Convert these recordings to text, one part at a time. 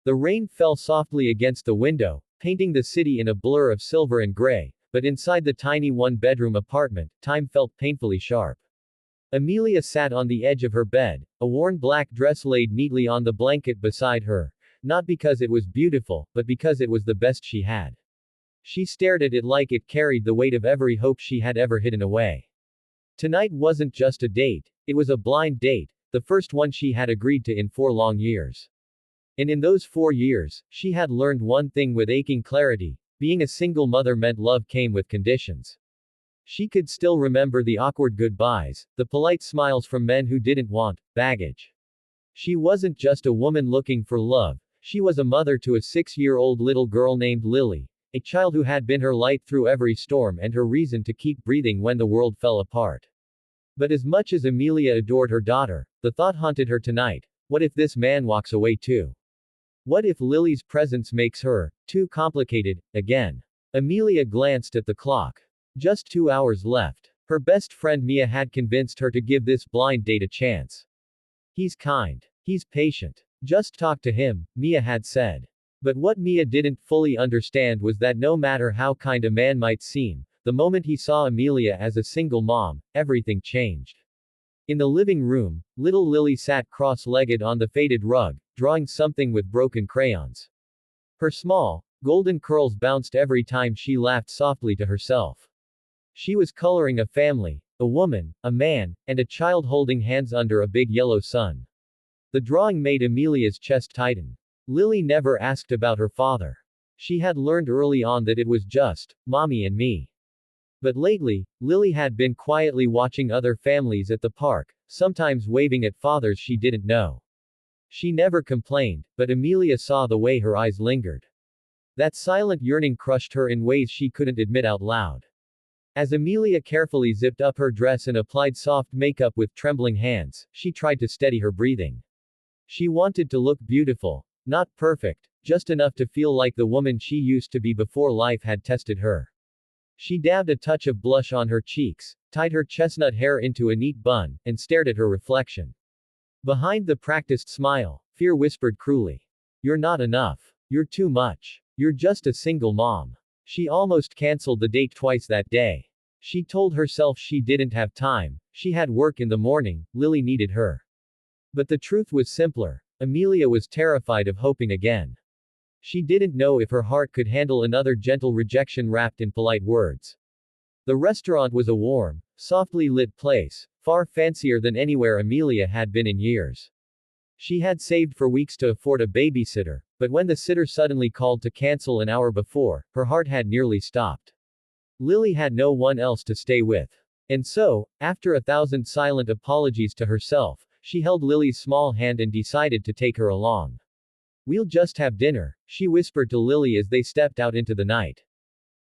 The rain fell softly against the window, painting the city in a blur of silver and gray, but inside the tiny one-bedroom apartment, time felt painfully sharp. Amelia sat on the edge of her bed, a worn black dress laid neatly on the blanket beside her, not because it was beautiful, but because it was the best she had. She stared at it like it carried the weight of every hope she had ever hidden away. Tonight wasn't just a date, it was a blind date, the first one she had agreed to in 4 long years. And in those 4 years, she had learned one thing with aching clarity: being a single mother meant love came with conditions. She could still remember the awkward goodbyes, the polite smiles from men who didn't want baggage. She wasn't just a woman looking for love, she was a mother to a 6-year-old little girl named Lily, a child who had been her light through every storm and her reason to keep breathing when the world fell apart. But as much as Amelia adored her daughter, the thought haunted her tonight: what if this man walks away too? What if Lily's presence makes her too complicated again? Amelia glanced at the clock. Just 2 hours left. Her best friend Mia had convinced her to give this blind date a chance. He's kind. He's patient. Just talk to him, Mia had said. But what Mia didn't fully understand was that no matter how kind a man might seem, the moment he saw Amelia as a single mom, everything changed. In the living room, little Lily sat cross-legged on the faded rug, drawing something with broken crayons. Her small, golden curls bounced every time she laughed softly to herself. She was coloring a family, a woman, a man, and a child holding hands under a big yellow sun. The drawing made Amelia's chest tighten. Lily never asked about her father. She had learned early on that it was just mommy and me. But lately, Lily had been quietly watching other families at the park, sometimes waving at fathers she didn't know. She never complained, but Amelia saw the way her eyes lingered. That silent yearning crushed her in ways she couldn't admit out loud. As Amelia carefully zipped up her dress and applied soft makeup with trembling hands, she tried to steady her breathing. She wanted to look beautiful, not perfect, just enough to feel like the woman she used to be before life had tested her. She dabbed a touch of blush on her cheeks, tied her chestnut hair into a neat bun, and stared at her reflection. Behind the practiced smile, fear whispered cruelly. You're not enough. You're too much. You're just a single mom. She almost canceled the date twice that day. She told herself she didn't have time, she had work in the morning, Lily needed her. But the truth was simpler. Amelia was terrified of hoping again. She didn't know if her heart could handle another gentle rejection wrapped in polite words. The restaurant was a warm, softly lit place, far fancier than anywhere Amelia had been in years. She had saved for weeks to afford a babysitter, but when the sitter suddenly called to cancel an hour before, her heart had nearly stopped. Lily had no one else to stay with. And so, after 1,000 silent apologies to herself, she held Lily's small hand and decided to take her along. We'll just have dinner, she whispered to Lily as they stepped out into the night.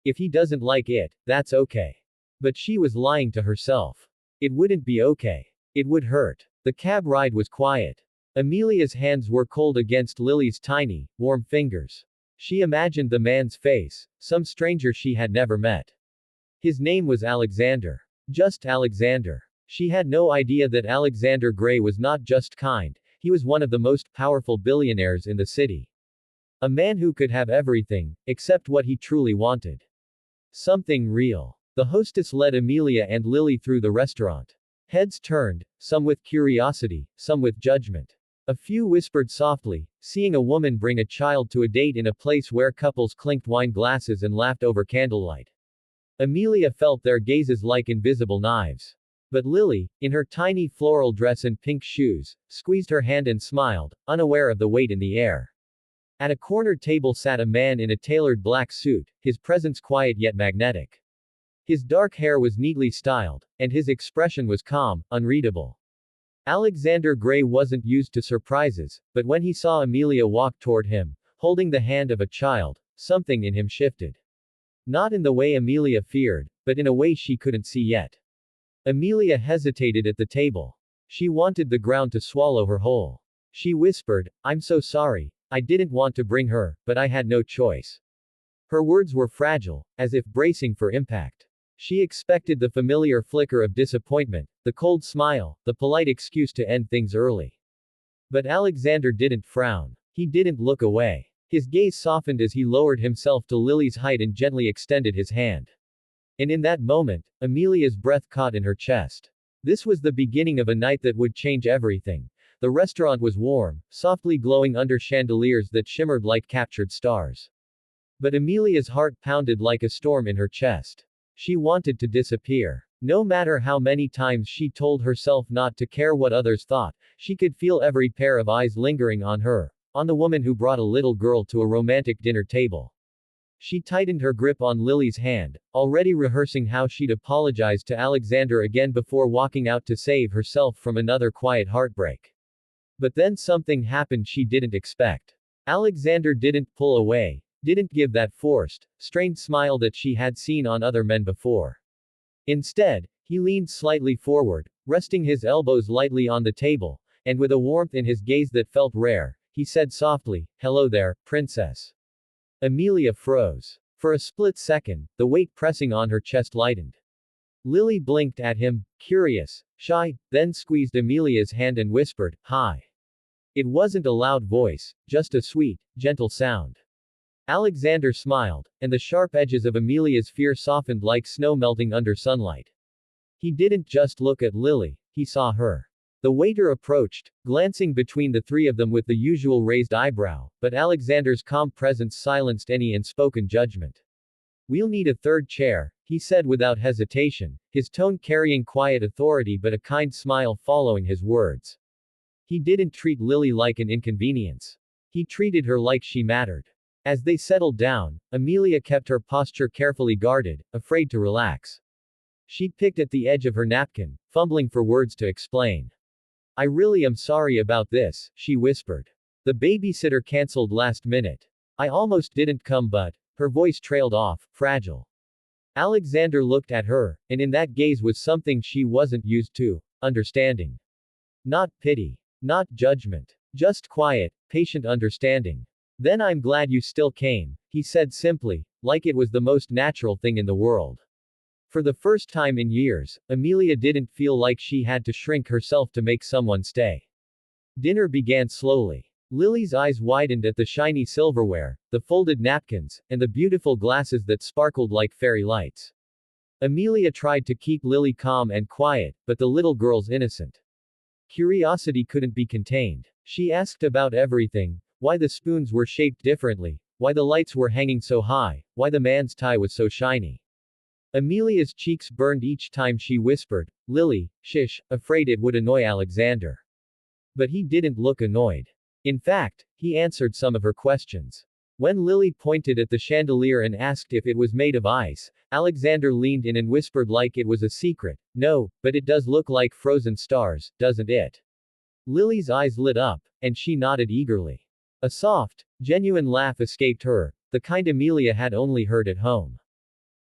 If he doesn't like it, that's okay. But she was lying to herself. It wouldn't be okay. It would hurt. The cab ride was quiet. Amelia's hands were cold against Lily's tiny, warm fingers. She imagined the man's face, some stranger she had never met. His name was Alexander. Just Alexander. She had no idea that Alexander Gray was not just kind, he was one of the most powerful billionaires in the city. A man who could have everything, except what he truly wanted. Something real. The hostess led Amelia and Lily through the restaurant. Heads turned, some with curiosity, some with judgment. A few whispered softly, seeing a woman bring a child to a date in a place where couples clinked wine glasses and laughed over candlelight. Amelia felt their gazes like invisible knives. But Lily, in her tiny floral dress and pink shoes, squeezed her hand and smiled, unaware of the weight in the air. At a corner table sat a man in a tailored black suit, his presence quiet yet magnetic. His dark hair was neatly styled, and his expression was calm, unreadable. Alexander Gray wasn't used to surprises, but when he saw Amelia walk toward him, holding the hand of a child, something in him shifted. Not in the way Amelia feared, but in a way she couldn't see yet. Amelia hesitated at the table. She wanted the ground to swallow her whole. She whispered, I'm so sorry, I didn't want to bring her, but I had no choice. Her words were fragile, as if bracing for impact. She expected the familiar flicker of disappointment, the cold smile, the polite excuse to end things early. But Alexander didn't frown. He didn't look away. His gaze softened as he lowered himself to Lily's height and gently extended his hand. And in that moment, Amelia's breath caught in her chest. This was the beginning of a night that would change everything. The restaurant was warm, softly glowing under chandeliers that shimmered like captured stars. But Amelia's heart pounded like a storm in her chest. She wanted to disappear. No matter how many times she told herself not to care what others thought, she could feel every pair of eyes lingering on her, on the woman who brought a little girl to a romantic dinner table. She tightened her grip on Lily's hand, already rehearsing how she'd apologize to Alexander again before walking out to save herself from another quiet heartbreak. But then something happened she didn't expect. Alexander didn't pull away, didn't give that forced, strained smile that she had seen on other men before. Instead, he leaned slightly forward, resting his elbows lightly on the table, and with a warmth in his gaze that felt rare, he said softly, "Hello there, princess." Amelia froze. For a split second, the weight pressing on her chest lightened. Lily blinked at him, curious, shy, then squeezed Amelia's hand and whispered, "Hi." It wasn't a loud voice, just a sweet, gentle sound. Alexander smiled, and the sharp edges of Amelia's fear softened like snow melting under sunlight. He didn't just look at Lily, he saw her. The waiter approached, glancing between the three of them with the usual raised eyebrow, but Alexander's calm presence silenced any unspoken judgment. "We'll need a third chair," he said without hesitation, his tone carrying quiet authority but a kind smile following his words. He didn't treat Lily like an inconvenience. He treated her like she mattered. As they settled down, Amelia kept her posture carefully guarded, afraid to relax. She picked at the edge of her napkin, fumbling for words to explain. "I really am sorry about this," she whispered. "The babysitter canceled last minute. I almost didn't come but..." Her voice trailed off, fragile. Alexander looked at her, and in that gaze was something she wasn't used to, understanding. Not pity. Not judgment. Just quiet, patient understanding. "Then I'm glad you still came," he said simply, like it was the most natural thing in the world. For the first time in years, Amelia didn't feel like she had to shrink herself to make someone stay. Dinner began slowly. Lily's eyes widened at the shiny silverware, the folded napkins, and the beautiful glasses that sparkled like fairy lights. Amelia tried to keep Lily calm and quiet, but the little girl's innocent curiosity couldn't be contained. She asked about everything. Why the spoons were shaped differently, why the lights were hanging so high, why the man's tie was so shiny. Amelia's cheeks burned each time she whispered, "Lily, shish," afraid it would annoy Alexander. But he didn't look annoyed. In fact, he answered some of her questions. When Lily pointed at the chandelier and asked if it was made of ice, Alexander leaned in and whispered like it was a secret, "No, but it does look like frozen stars, doesn't it?" Lily's eyes lit up, and she nodded eagerly. A soft, genuine laugh escaped her, the kind Amelia had only heard at home.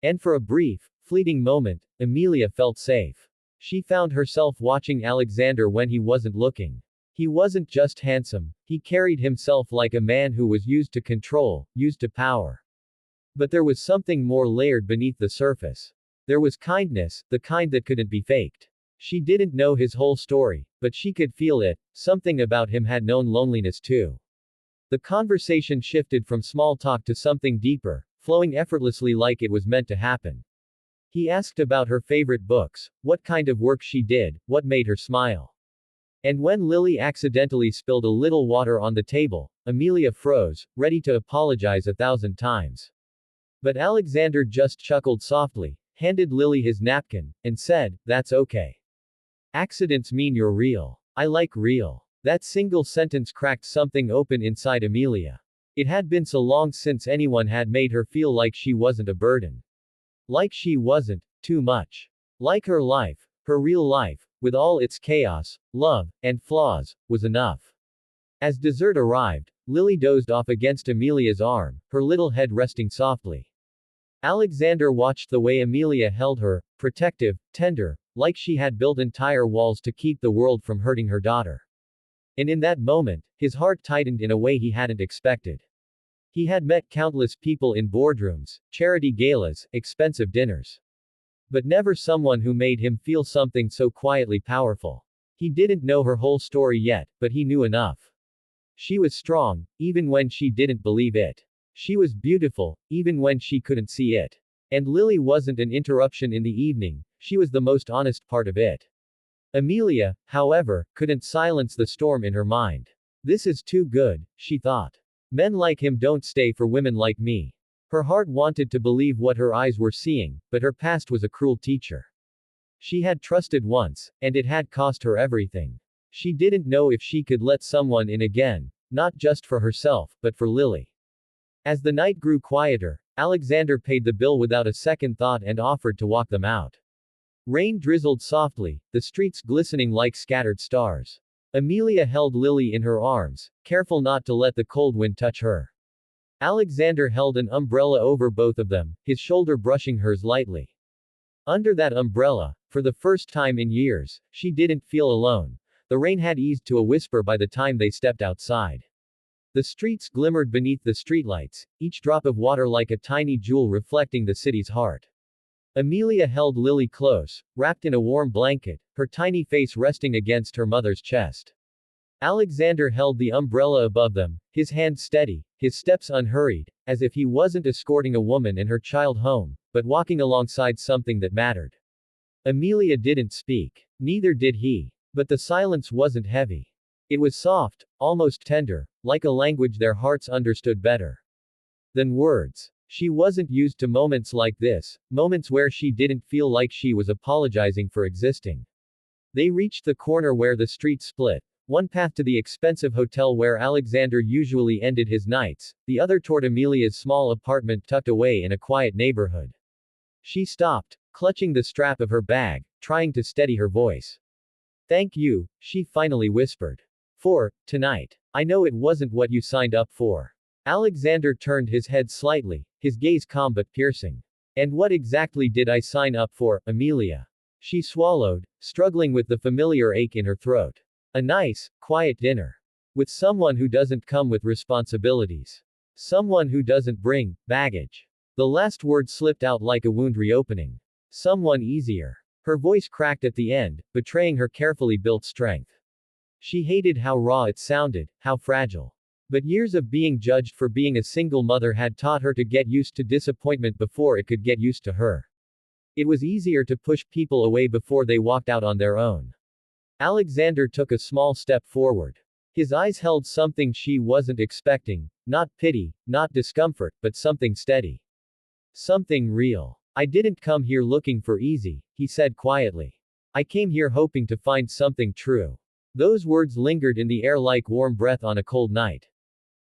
And for a brief, fleeting moment, Amelia felt safe. She found herself watching Alexander when he wasn't looking. He wasn't just handsome, he carried himself like a man who was used to control, used to power. But there was something more layered beneath the surface. There was kindness, the kind that couldn't be faked. She didn't know his whole story, but she could feel it, something about him had known loneliness too. The conversation shifted from small talk to something deeper, flowing effortlessly like it was meant to happen. He asked about her favorite books, what kind of work she did, what made her smile. And when Lily accidentally spilled a little water on the table, Amelia froze, ready to apologize 1,000 times. But Alexander just chuckled softly, handed Lily his napkin, and said, "That's okay. Accidents mean you're real. I like real." That single sentence cracked something open inside Amelia. It had been so long since anyone had made her feel like she wasn't a burden. Like she wasn't too much. Like her life, her real life, with all its chaos, love, and flaws, was enough. As dessert arrived, Lily dozed off against Amelia's arm, her little head resting softly. Alexander watched the way Amelia held her, protective, tender, like she had built entire walls to keep the world from hurting her daughter. And in that moment, his heart tightened in a way he hadn't expected. He had met countless people in boardrooms, charity galas, expensive dinners. But never someone who made him feel something so quietly powerful. He didn't know her whole story yet, but he knew enough. She was strong, even when she didn't believe it. She was beautiful, even when she couldn't see it. And Lily wasn't an interruption in the evening, she was the most honest part of it. Amelia, however, couldn't silence the storm in her mind. This is too good, she thought. Men like him don't stay for women like me. Her heart wanted to believe what her eyes were seeing, but her past was a cruel teacher. She had trusted once, and it had cost her everything. She didn't know if she could let someone in again, not just for herself, but for Lily. As the night grew quieter, Alexander paid the bill without a second thought and offered to walk them out. Rain drizzled softly, the streets glistening like scattered stars. Amelia held Lily in her arms, careful not to let the cold wind touch her. Alexander held an umbrella over both of them, his shoulder brushing hers lightly. Under that umbrella, for the first time in years, she didn't feel alone. The rain had eased to a whisper by the time they stepped outside. The streets glimmered beneath the streetlights, each drop of water like a tiny jewel reflecting the city's heart. Amelia held Lily close, wrapped in a warm blanket, her tiny face resting against her mother's chest. Alexander held the umbrella above them, his hand steady, his steps unhurried, as if he wasn't escorting a woman and her child home, but walking alongside something that mattered. Amelia didn't speak. Neither did he. But the silence wasn't heavy. It was soft, almost tender, like a language their hearts understood better than words. She wasn't used to moments like this, moments where she didn't feel like she was apologizing for existing. They reached the corner where the street split, one path to the expensive hotel where Alexander usually ended his nights, the other toward Amelia's small apartment tucked away in a quiet neighborhood. She stopped, clutching the strap of her bag, trying to steady her voice. "Thank you," she finally whispered. "For tonight. I know it wasn't what you signed up for." Alexander turned his head slightly, his gaze calm but piercing. "And what exactly did I sign up for, Amelia?" She swallowed, struggling with the familiar ache in her throat. "A nice, quiet dinner. With someone who doesn't come with responsibilities. Someone who doesn't bring baggage." The last word slipped out like a wound reopening. "Someone easier." Her voice cracked at the end, betraying her carefully built strength. She hated how raw it sounded, how fragile. But years of being judged for being a single mother had taught her to get used to disappointment before it could get used to her. It was easier to push people away before they walked out on their own. Alexander took a small step forward. His eyes held something she wasn't expecting, not pity, not discomfort, but something steady. Something real. "I didn't come here looking for easy," he said quietly. "I came here hoping to find something true." Those words lingered in the air like warm breath on a cold night.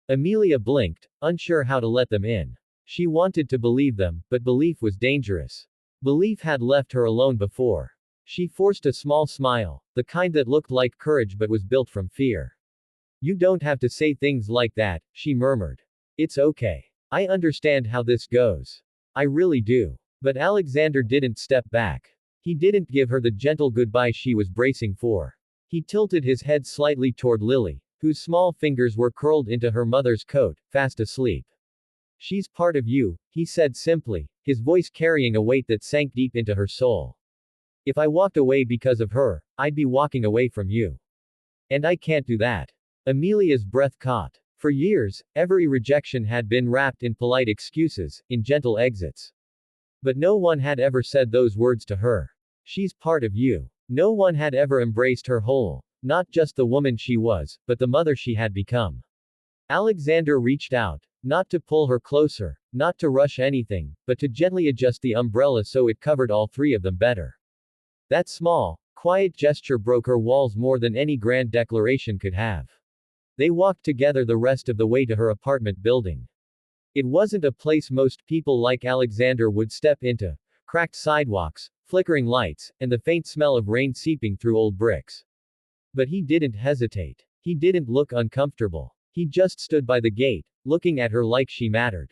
Amelia blinked, unsure how to let them in. She wanted to believe them, but belief was dangerous. Belief had left her alone before. She forced a small smile, the kind that looked like courage but was built from fear. "You don't have to say things like that," she murmured. "It's okay. I understand how this goes. I really do." But Alexander didn't step back. He didn't give her the gentle goodbye she was bracing for. He tilted his head slightly toward Lily, whose small fingers were curled into her mother's coat, fast asleep. "She's part of you," he said simply, his voice carrying a weight that sank deep into her soul. "If I walked away because of her, I'd be walking away from you. And I can't do that." Amelia's breath caught. For years, every rejection had been wrapped in polite excuses, in gentle exits. But no one had ever said those words to her. "She's part of you." No one had ever embraced her whole. Not just the woman she was, but the mother she had become. Alexander reached out, not to pull her closer, not to rush anything, but to gently adjust the umbrella so it covered all three of them better. That small, quiet gesture broke her walls more than any grand declaration could have. They walked together the rest of the way to her apartment building. It wasn't a place most people like Alexander would step into. Cracked sidewalks, flickering lights, and the faint smell of rain seeping through old bricks. But he didn't hesitate. He didn't look uncomfortable. He just stood by the gate, looking at her like she mattered.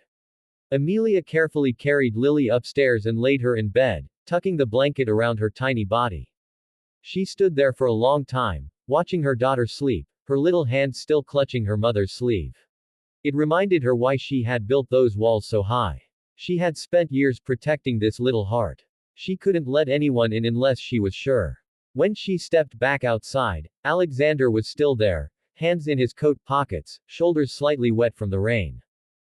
Amelia carefully carried Lily upstairs and laid her in bed, tucking the blanket around her tiny body. She stood there for a long time, watching her daughter sleep, her little hand still clutching her mother's sleeve. It reminded her why she had built those walls so high. She had spent years protecting this little heart. She couldn't let anyone in unless she was sure. When she stepped back outside, Alexander was still there, hands in his coat pockets, shoulders slightly wet from the rain.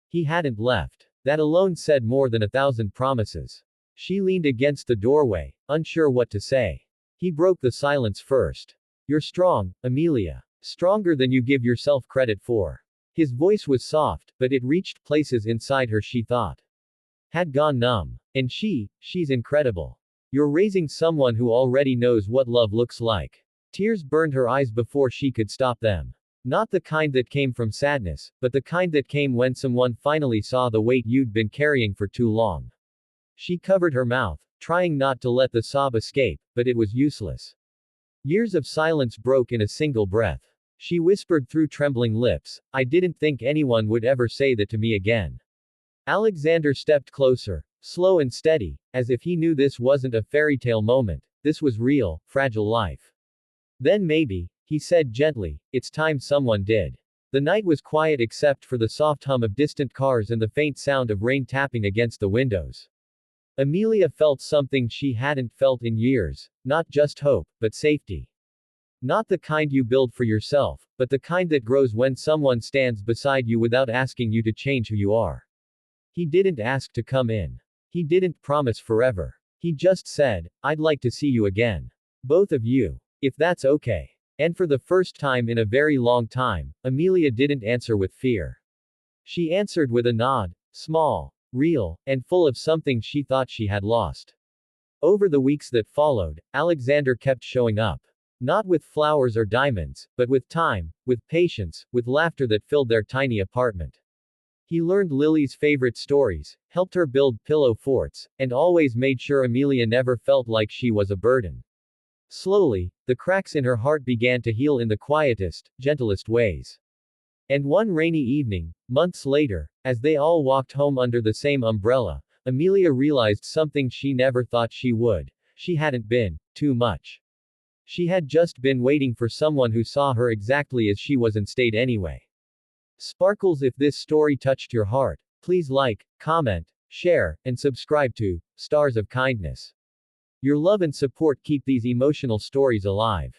He hadn't left. That alone said more than 1,000 promises. She leaned against the doorway, unsure what to say. He broke the silence first. You're strong, Amelia. Stronger than you give yourself credit for. His voice was soft, but it reached places inside her she thought had gone numb. And she's incredible. You're raising someone who already knows what love looks like. Tears burned her eyes before she could stop them. Not the kind that came from sadness, but the kind that came when someone finally saw the weight you'd been carrying for too long. She covered her mouth, trying not to let the sob escape, but it was useless. Years of silence broke in a single breath. She whispered through trembling lips, I didn't think anyone would ever say that to me again. Alexander stepped closer, slow and steady, as if he knew this wasn't a fairy tale moment, this was real, fragile life. Then maybe, he said gently, it's time someone did. The night was quiet except for the soft hum of distant cars and the faint sound of rain tapping against the windows. Amelia felt something she hadn't felt in years, not just hope, but safety. Not the kind you build for yourself, but the kind that grows when someone stands beside you without asking you to change who you are. He didn't ask to come in. He didn't promise forever. He just said, I'd like to see you again. Both of you. If that's okay. And for the first time in a very long time, Amelia didn't answer with fear. She answered with a nod, small, real, and full of something she thought she had lost. Over the weeks that followed, Alexander kept showing up. Not with flowers or diamonds, but with time, with patience, with laughter that filled their tiny apartment. He learned Lily's favorite stories, helped her build pillow forts, and always made sure Amelia never felt like she was a burden. Slowly, the cracks in her heart began to heal in the quietest, gentlest ways. And one rainy evening, months later, as they all walked home under the same umbrella, Amelia realized something she never thought she would. She hadn't been too much. She had just been waiting for someone who saw her exactly as she was and stayed anyway. Sparkles, if this story touched your heart, please like, comment, share, and subscribe to Stars of Kindness. Your love and support keep these emotional stories alive.